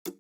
Hi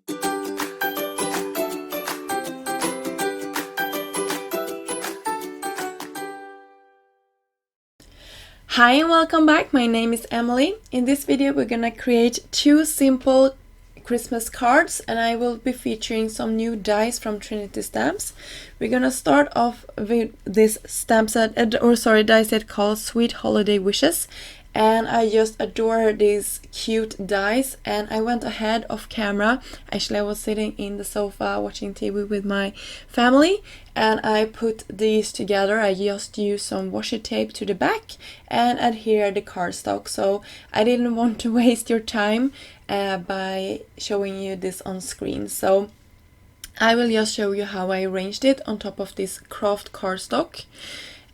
and welcome back. My name is Emily. In this video we're gonna create 2 simple Christmas cards, and I will be featuring some new dies from Trinity stamps. We're gonna start off with this stamp set, die set called Sweet Holiday Wishes, and I just adore these cute dies. And I went ahead of camera. Actually, I was sitting in the sofa watching TV with my family, and I put these together. I just used some washi tape to the back and adhere the cardstock, so I didn't want to waste your time by showing you this on screen. So I will just show you how I arranged it on top of this craft cardstock.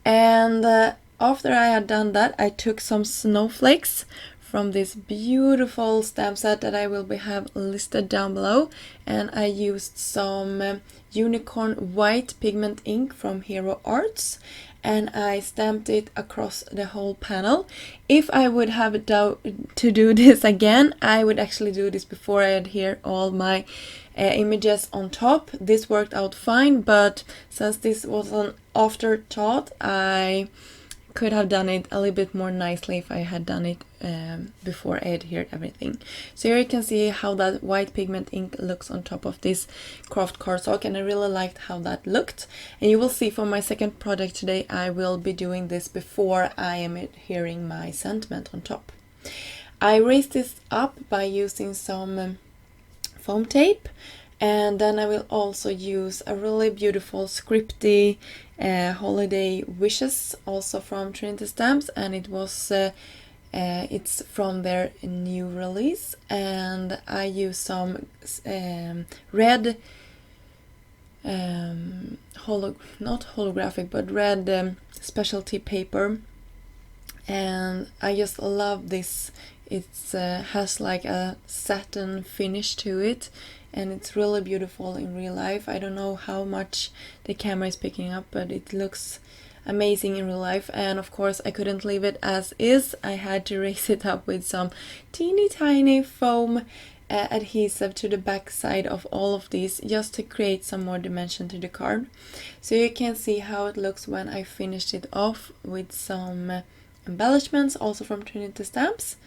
And after I had done that, I took some snowflakes from this beautiful stamp set that I will have listed down below, and I used some unicorn white pigment ink from Hero Arts, and I stamped it across the whole panel. If I would have to do this again, I would actually do this before I adhere all my images on top. This worked out fine, but since this was an afterthought, I could have done it a little bit more nicely if I had done it before I adhered everything. So here you can see how that white pigment ink looks on top of this craft cardstock, and I really liked how that looked. And you will see for my second project today, I will be doing this before I am adhering my sentiment on top. I raised this up by using some foam tape, and then I will also use a really beautiful scripty holiday wishes, also from Trinity Stamps, and it was it's from their new release. And I use some red not holographic but red specialty paper, and I just love this. It has like a satin finish to it, and it's really beautiful in real life. I don't know how much the camera is picking up, but it looks amazing in real life. And of course I couldn't leave it as is. I had to raise it up with some teeny tiny foam adhesive to the back side of all of these, just to create some more dimension to the card. So you can see how it looks when I finished it off with some embellishments, also from Trinity Stamps,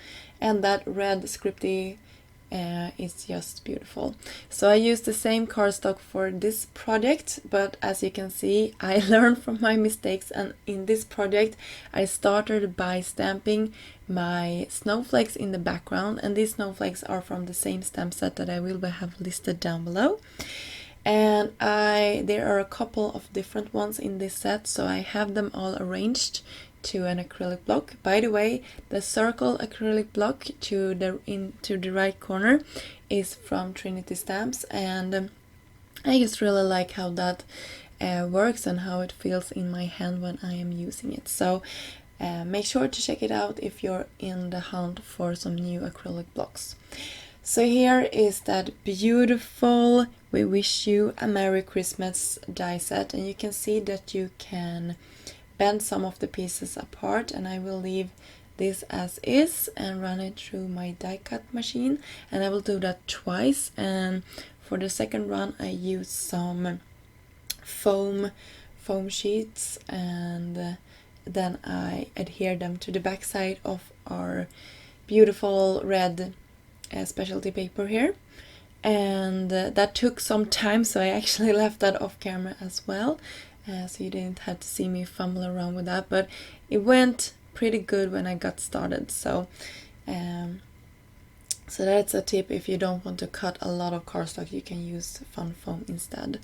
and that red scripty is just beautiful. So I used the same cardstock for this project, but as you can see, I learned from my mistakes, and in this project I started by stamping my snowflakes in the background, and these snowflakes are from the same stamp set that I will have listed down below. And there are a couple of different ones in this set, so I have them all arranged to an acrylic block. By the way, the circle acrylic block to the right corner is from Trinity Stamps, and I just really like how that works and how it feels in my hand when I am using it. So make sure to check it out if you're in the hunt for some new acrylic blocks. So here is that beautiful We Wish You a Merry Christmas die set, and you can see that you can bend some of the pieces apart, and I will leave this as is and run it through my die cut machine, and I will do that twice. And for the second run I use some foam sheets, and then I adhere them to the back side of our beautiful red specialty paper here. And that took some time, so I actually left that off camera as well. So you didn't have to see me fumble around with that, but it went pretty good when I got started. So that's a tip. If you don't want to cut a lot of cardstock, you can use fun foam instead.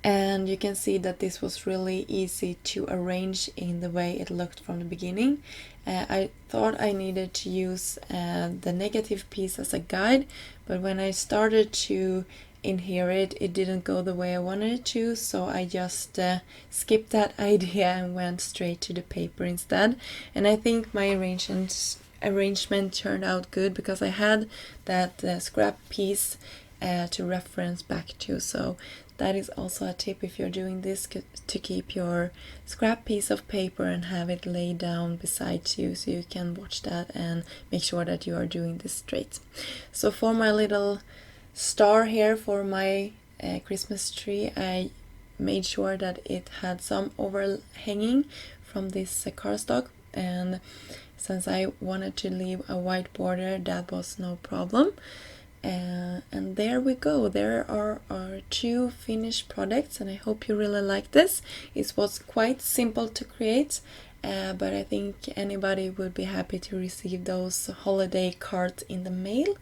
And you can see that this was really easy to arrange in the way it looked from the beginning. I thought I needed to use the negative piece as a guide, but when I started to adhere it didn't go the way I wanted it to, so I just skipped that idea and went straight to the paper instead. And I think my arrangement turned out good, because I had that scrap piece to reference back to. So that is also a tip if you're doing this, to keep your scrap piece of paper and have it laid down beside you, so you can watch that and make sure that you are doing this straight. So for my little star here for my Christmas tree, I made sure that it had some overhanging from this cardstock, and since I wanted to leave a white border, that was no problem. And there we go. There are our 2 finished products, and I hope you really like this. It was quite simple to create, but I think anybody would be happy to receive those holiday cards in the mail.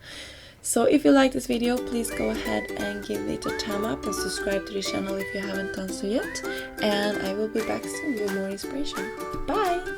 So if you like this video, please go ahead and give it a thumb up and subscribe to the channel if you haven't done so yet. And I will be back soon with more inspiration. Bye!